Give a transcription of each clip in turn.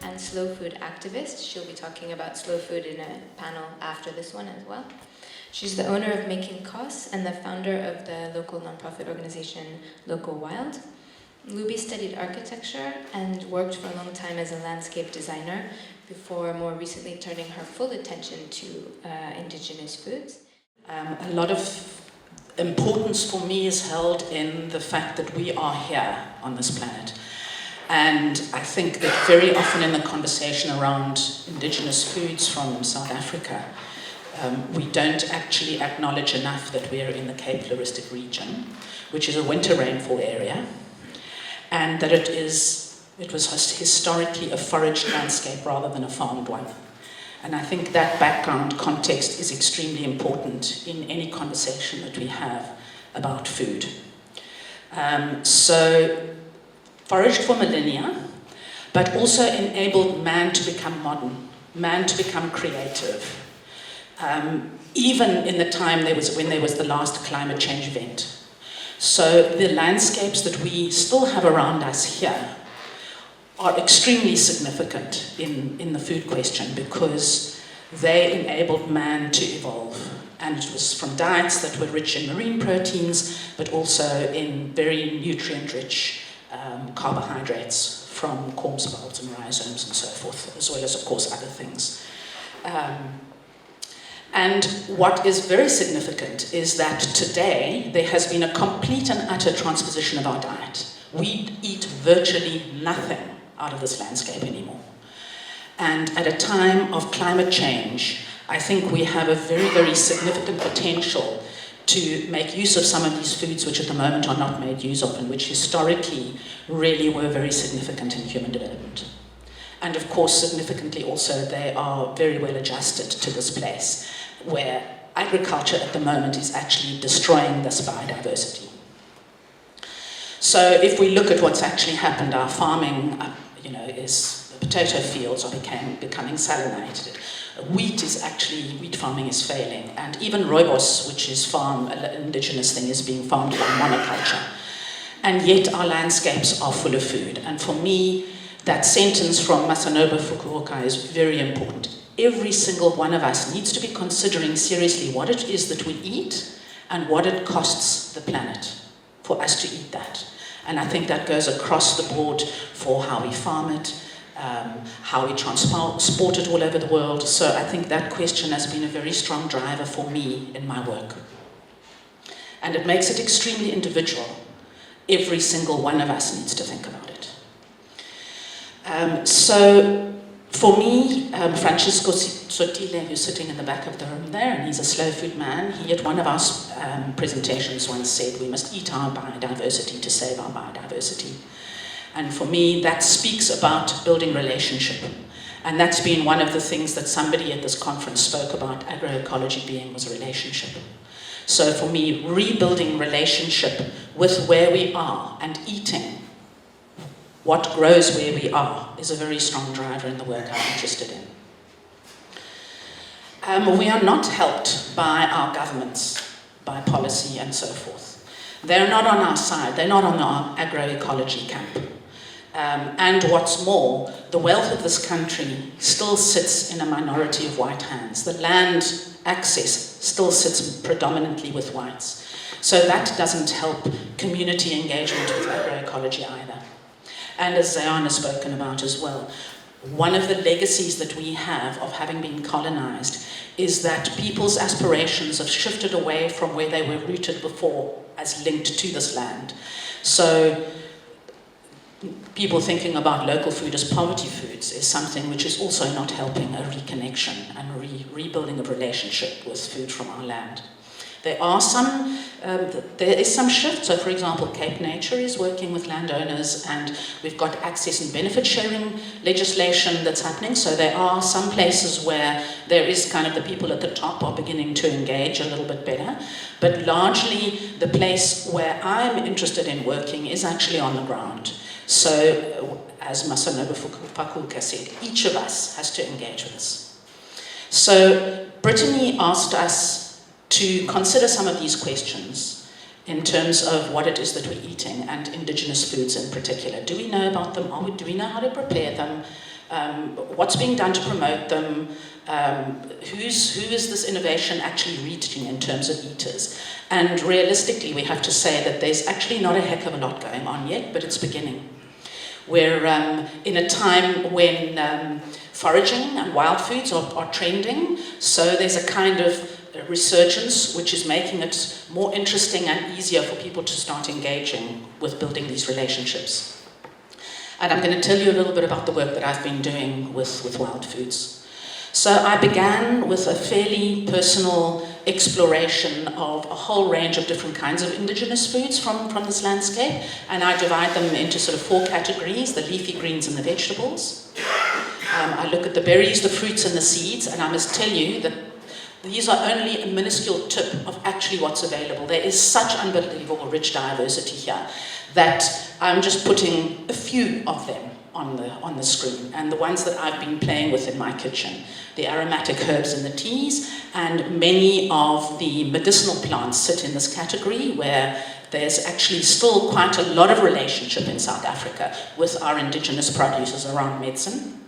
and slow food activist. She'll be talking about slow food in a panel after this one as well. She's the owner of Making Costs and the founder of the local nonprofit organization Local Wild. Loubie studied architecture and worked for a long time as a landscape designer before more recently turning her full attention to indigenous foods. A lot of importance for me is held in the fact that we are here on this planet. And I think that very often in the conversation around indigenous foods from South Africa, we don't actually acknowledge enough that we are in the Cape Floristic region, which is a winter rainfall area, and that it was historically a foraged landscape rather than a farmed one. And I think that background context is extremely important in any conversation that we have about food. So, foraged for millennia, but also enabled man to become modern, man to become creative. Even in the time when there was the last climate change event. So the landscapes that we still have around us here are extremely significant in the food question because they enabled man to evolve. And it was from diets that were rich in marine proteins, but also in very nutrient-rich carbohydrates from corn sprouts and rhizomes and so forth, as well as, of course, other things. And what is very significant is that today there has been a complete and utter transposition of our diet. We eat virtually nothing out of this landscape anymore. And at a time of climate change, I think we have a very, very significant potential to make use of some of these foods which at the moment are not made use of and which historically really were very significant in human development. And of course, significantly also, they are very well adjusted to this place where agriculture at the moment is actually destroying this biodiversity. So if we look at what's actually happened, our farming, is the potato fields are becoming salinated. Wheat farming is failing, and even rooibos, which is an indigenous thing, is being farmed by monoculture. And yet our landscapes are full of food. And for me, that sentence from Masanobu Fukuoka is very important. Every single one of us needs to be considering seriously what it is that we eat and what it costs the planet for us to eat that. And I think that goes across the board for how we farm it, how we transport it all over the world. So I think that question has been a very strong driver for me in my work. And it makes it extremely individual. Every single one of us needs to think about it. So for me, Francisco Sotile, who's sitting in the back of the room there, and he's a slow food man, he at one of our presentations once said, we must eat our biodiversity to save our biodiversity. And for me, that speaks about building relationship. And that's been one of the things that somebody at this conference spoke about agroecology being, was relationship. So for me, rebuilding relationship with where we are and eating what grows where we are is a very strong driver in the work I'm interested in. We are not helped by our governments, by policy and so forth. They're not on our side, they're not on our agroecology camp. And what's more, the wealth of this country still sits in a minority of white hands. The land access still sits predominantly with whites. So that doesn't help community engagement with agroecology either. And as Zayan has spoken about as well, one of the legacies that we have of having been colonized is that people's aspirations have shifted away from where they were rooted before as linked to this land. So people thinking about local food as poverty foods is something which is also not helping a reconnection and rebuilding of relationship with food from our land. There is some shift. So for example, Cape Nature is working with landowners and we've got access and benefit sharing legislation that's happening. So there are some places where there is kind of the people at the top are beginning to engage a little bit better. But largely the place where I'm interested in working is actually on the ground. So as Masanobu Fukuoka said, each of us has to engage with this. So Brittany asked us to consider some of these questions in terms of what it is that we're eating and indigenous foods in particular. Do we know about them? Do we know how to prepare them? what's being done to promote them, who is this innovation actually reaching in terms of eaters. And realistically, we have to say that there's actually not a heck of a lot going on yet, but it's beginning. We're in a time when foraging and wild foods are trending, so there's a kind of resurgence which is making it more interesting and easier for people to start engaging with building these relationships. And I'm going to tell you a little bit about the work that I've been doing with wild foods. So I began with a fairly personal exploration of a whole range of different kinds of indigenous foods from this landscape, and I divide them into sort of 4 categories: the leafy greens and the vegetables. I look at the berries, the fruits and the seeds, and I must tell you that these are only a minuscule tip of actually what's available. There is such unbelievable rich diversity here that I'm just putting a few of them on the screen, and the ones that I've been playing with in my kitchen: the aromatic herbs and the teas, and many of the medicinal plants sit in this category, where there's actually still quite a lot of relationship in South Africa with our indigenous producers around medicine.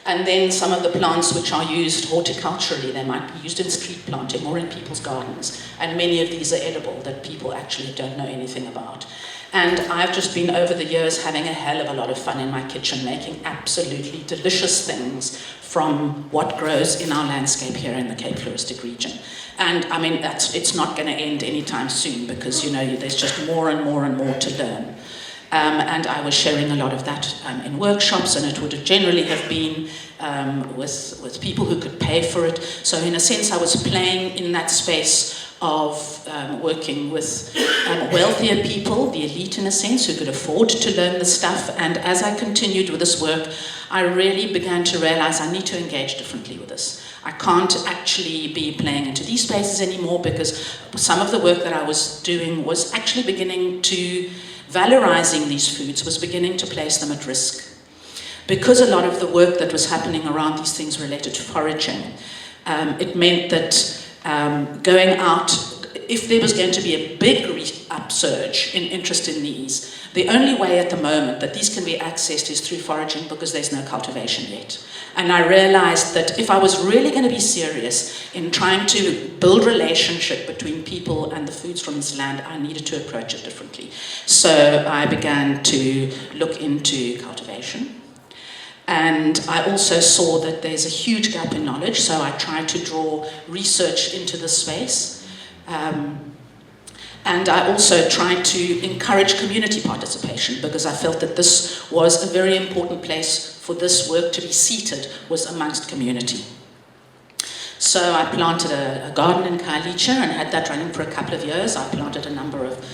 And then some of the plants which are used horticulturally, they might be used in street planting or in people's gardens, and many of these are edible that people actually don't know anything about. And I've just been, over the years, having a hell of a lot of fun in my kitchen, making absolutely delicious things from what grows in our landscape here in the Cape Floristic region. And I mean, it's not going to end anytime soon, because, you know, there's just more and more and more to learn. And I was sharing a lot of that in workshops, and it would generally have been with people who could pay for it. So in a sense, I was playing in that space of working with wealthier people, the elite in a sense, who could afford to learn the stuff. And as I continued with this work, I really began to realize I need to engage differently with this. I can't actually be playing into these spaces anymore, because some of the work that I was doing was actually beginning to valorizing these foods, was beginning to place them at risk. Because a lot of the work that was happening around these things related to foraging, it meant that going out, if there was going to be a big upsurge in interest in these, the only way at the moment that these can be accessed is through foraging, because there's no cultivation yet. And I realized that if I was really going to be serious in trying to build relationship between people and the foods from this land, I needed to approach it differently. So I began to look into cultivation. And I also saw that there's a huge gap in knowledge, so I tried to draw research into this space. And I also tried to encourage community participation, because I felt that this was a very important place for this work to be seated, was amongst community. So I planted a garden in Khayelitsha and had that running for a couple of years. I planted a number of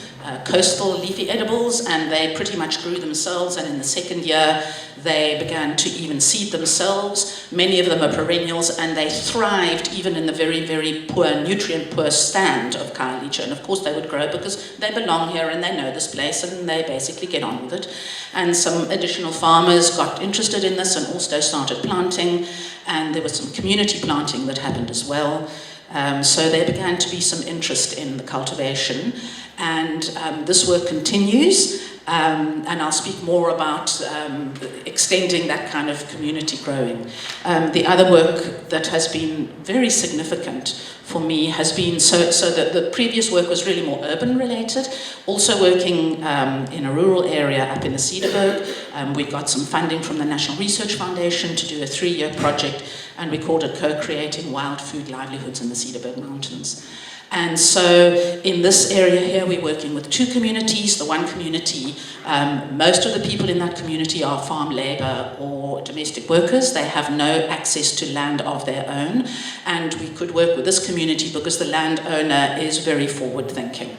coastal leafy edibles, and they pretty much grew themselves, and in the second year they began to even seed themselves. Many of them are perennials, and they thrived even in the very, very poor, nutrient-poor stand of Khayelitsha. And of course they would grow because they belong here and they know this place, and they basically get on with it. And some additional farmers got interested in this and also started planting, and there was some community planting that happened as well. So there began to be some interest in the cultivation, and this work continues, and I'll speak more about extending that kind of community growing. The other work that has been very significant for me has been, so the previous work was really more urban related, also working in a rural area up in the Cederberg. We got some funding from the National Research Foundation to do a 3-year project, and we called it Co-Creating Wild Food Livelihoods in the Cederberg Mountains. And so in this area here, we're working with 2 communities. The one community, most of the people in that community are farm labor or domestic workers. They have no access to land of their own. And we could work with this community because the landowner is very forward-thinking.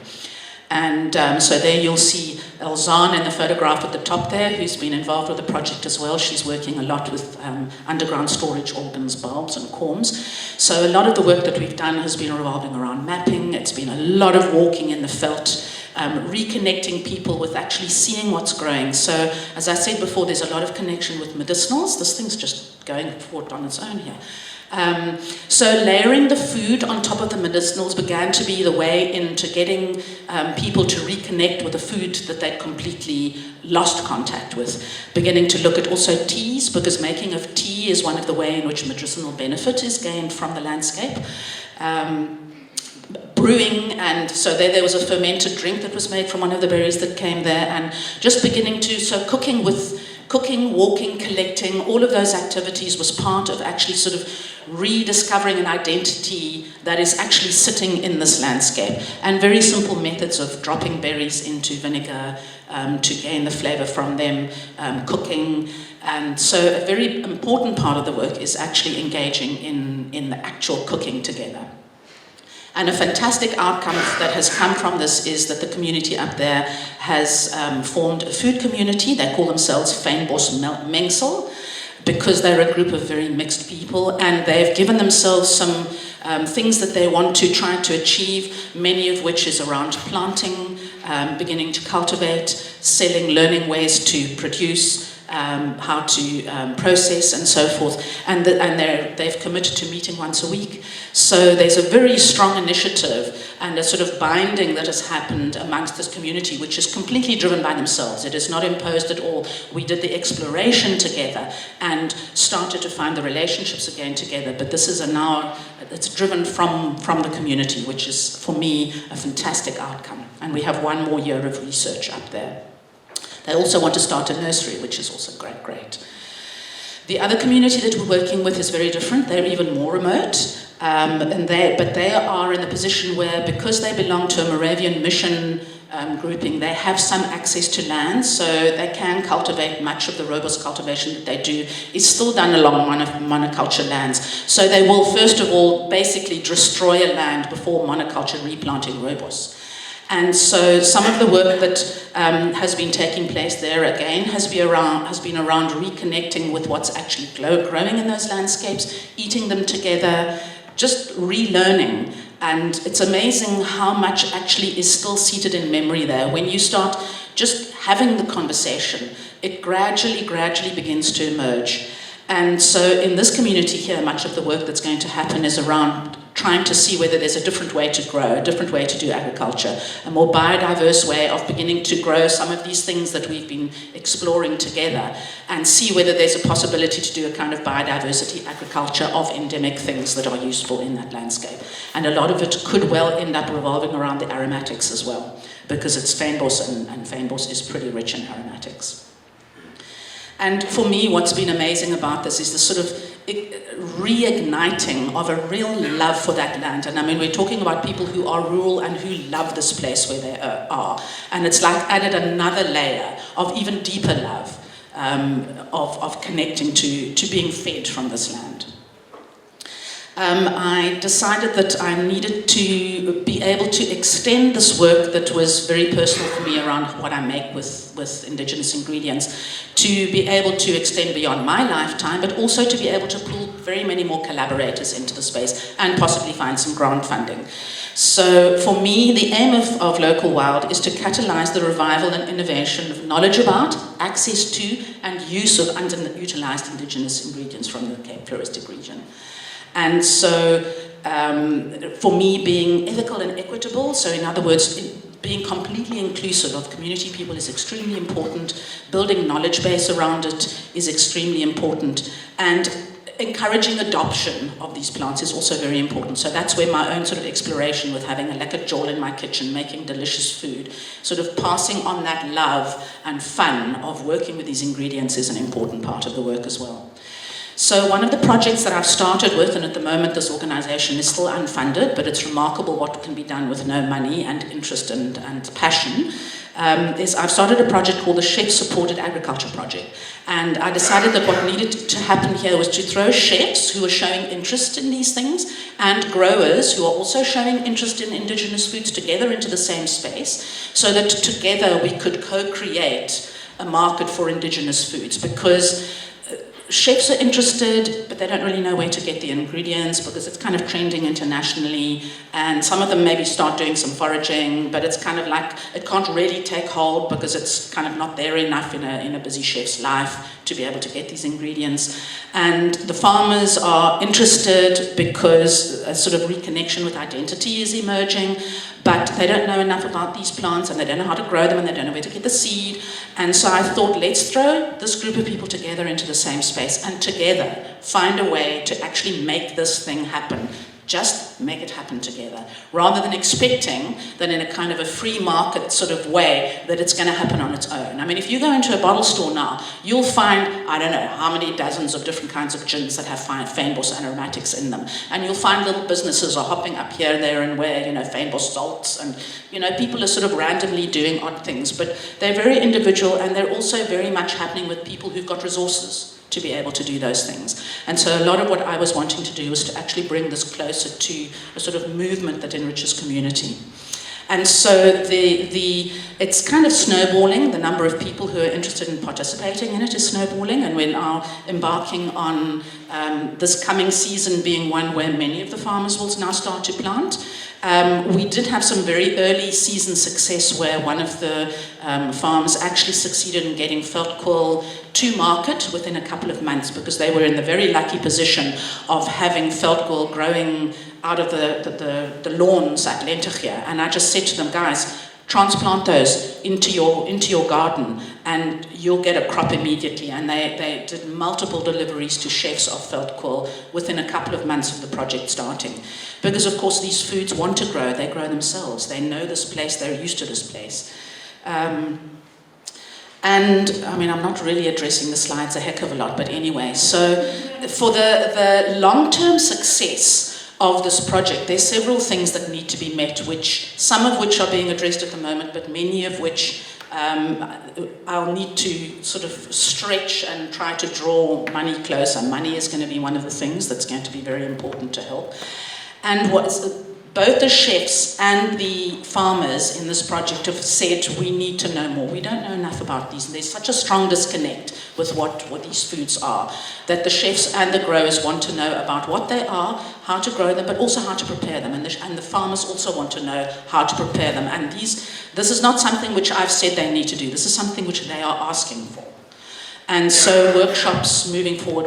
And so there you'll see Elzaan in the photograph at the top there, who's been involved with the project as well. She's working a lot with underground storage organs, bulbs and corms. So a lot of the work that we've done has been revolving around mapping. It's been a lot of walking in the veld, reconnecting people with actually seeing what's growing. So as I said before, there's a lot of connection with medicinals. This thing's just going forward on its own here. So layering the food on top of the medicinals began to be the way into getting people to reconnect with the food that they'd completely lost contact with. Beginning to look at also teas, because making of tea is one of the ways in which medicinal benefit is gained from the landscape. Brewing, and so there was a fermented drink that was made from one of the berries that came there, and just beginning to, so cooking, walking, collecting, all of those activities was part of actually sort of rediscovering an identity that is actually sitting in this landscape, and very simple methods of dropping berries into vinegar to gain the flavor from them, cooking. And so a very important part of the work is actually engaging in the actual cooking together. And a fantastic outcome that has come from this is that the community up there has formed a food community. They call themselves Fynbos Mengsel, because they're a group of very mixed people, and they've given themselves some things that they want to try to achieve, many of which is around planting, beginning to cultivate, selling, learning ways to produce, how to process and so forth, and they've committed to meeting once a week. So there's a very strong initiative and a sort of binding that has happened amongst this community, which is completely driven by themselves. It is not imposed at all. We did the exploration together and started to find the relationships again together, but this is it's driven from the community, which is, for me, a fantastic outcome. And we have one more year of research up there. They also want to start a nursery, which is also great. The other community that we're working with is very different. They're even more remote, but they are in the position where, because they belong to a Moravian mission grouping, they have some access to land, so they can cultivate. Much of the rooibos cultivation that they do is still done along monoculture lands. So they will, first of all, basically destroy a land before monoculture replanting rooibos. And so some of the work that has been taking place there, again, has been around reconnecting with what's actually growing in those landscapes, eating them together, just relearning. And it's amazing how much actually is still seated in memory there. When you start just having the conversation, it gradually begins to emerge. And so in this community here, much of the work that's going to happen is around trying to see whether there's a different way to grow, a different way to do agriculture, a more biodiverse way of beginning to grow some of these things that we've been exploring together, and see whether there's a possibility to do a kind of biodiversity agriculture of endemic things that are useful in that landscape. And a lot of it could well end up revolving around the aromatics as well, because it's Fynbos, and Fynbos is pretty rich in aromatics. And for me, what's been amazing about this is the sort of reigniting of a real love for that land. And I mean, we're talking about people who are rural and who love this place where they are. And it's like added another layer of even deeper love, of connecting to being fed from this land. I decided that I needed to be able to extend this work that was very personal for me around what I make with indigenous ingredients, to be able to extend beyond my lifetime, but also to be able to pull very many more collaborators into the space and possibly find some grant funding. So for me, the aim of Local Wild is to catalyze the revival and innovation of knowledge about, access to, and use of underutilized indigenous ingredients from the Cape Floristic region. And so, for me, being ethical and equitable, so in other words, being completely inclusive of community people is extremely important. Building knowledge base around it is extremely important. And encouraging adoption of these plants is also very important. So that's where my own sort of exploration with having a lekker jol in my kitchen, making delicious food, sort of passing on that love and fun of working with these ingredients is an important part of the work as well. So one of the projects that I've started with, and at the moment this organization is still unfunded, but it's remarkable what can be done with no money and interest and passion, is I've started a project called the Chef Supported Agriculture Project. And I decided that what needed to happen here was to throw chefs who are showing interest in these things and growers who are also showing interest in indigenous foods together into the same space, so that together we could co-create a market for indigenous foods. Because chefs are interested, but they don't really know where to get the ingredients because it's kind of trending internationally, and some of them maybe start doing some foraging, but it's kind of like it can't really take hold because it's kind of not there enough in a busy chef's life to be able to get these ingredients. And the farmers are interested because a sort of reconnection with identity is emerging, but they don't know enough about these plants, and they don't know how to grow them, and they don't know where to get the seed. And so I thought, let's throw this group of people together into the same space and together find a way to actually make this thing happen. Just make it happen together, rather than expecting that in a kind of a free market sort of way that it's going to happen on its own. I mean, if you go into a bottle store now, you'll find, I don't know, how many dozens of different kinds of gins that have fynbos and aromatics in them. And you'll find little businesses are hopping up here, there, and where, fynbos salts, and, people are sort of randomly doing odd things. But they're very individual, and they're also very much happening with people who've got resources to be able to do those things. And so a lot of what I was wanting to do was to actually bring this closer to a sort of movement that enriches community. And so it's kind of snowballing. The number of people who are interested in participating in it is snowballing, and we're now embarking on this coming season being one where many of the farmers will now start to plant. We did have some very early season success where one of the farms actually succeeded in getting veldkool to market within a couple of months, because they were in the very lucky position of having veldkool growing out of the lawns at Lenteghier. And I just said to them, guys, transplant those into your garden and you'll get a crop immediately. And they did multiple deliveries to chefs of veldkool within a couple of months of the project starting. Because of course these foods want to grow, they grow themselves, they know this place, they're used to this place. And I mean, I'm not really addressing the slides a heck of a lot, but anyway, so for the long-term success of this project, there's several things that need to be met, some of which are being addressed at the moment, but many of which I'll need to sort of stretch and try to draw money closer. Money is going to be one of the things that's going to be very important to help. And both the chefs and the farmers in this project have said we need to know more. We don't know enough about these, and there's such a strong disconnect with what these foods are, that the chefs and the growers want to know about what they are, how to grow them, but also how to prepare them, and the farmers also want to know how to prepare them. And this is not something which I've said they need to do, this is something which they are asking for. And so moving forward,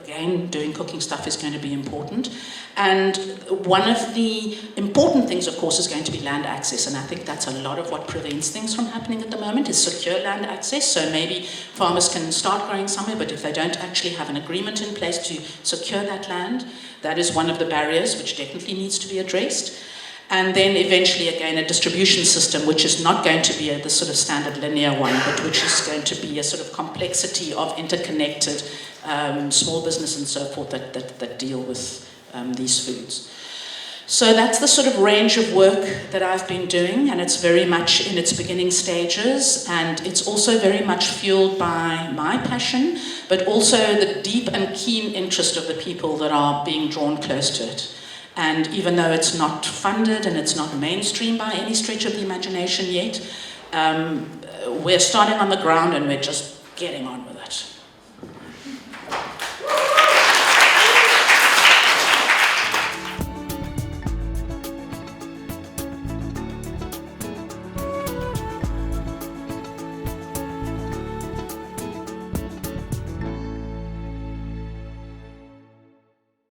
again, doing cooking stuff is going to be important. And one of the important things, of course, is going to be land access. And I think that's a lot of what prevents things from happening at the moment, is secure land access. So maybe farmers can start growing somewhere, but if they don't actually have an agreement in place to secure that land, that is one of the barriers which definitely needs to be addressed. And then eventually, again, a distribution system, which is not going to be the sort of standard linear one, but which is going to be a sort of complexity of interconnected small business and so forth that deal with these foods. So that's the sort of range of work that I've been doing, and it's very much in its beginning stages, and it's also very much fueled by my passion, but also the deep and keen interest of the people that are being drawn close to it. And even though it's not funded and it's not mainstream by any stretch of the imagination yet, we're starting on the ground and we're just getting on with it.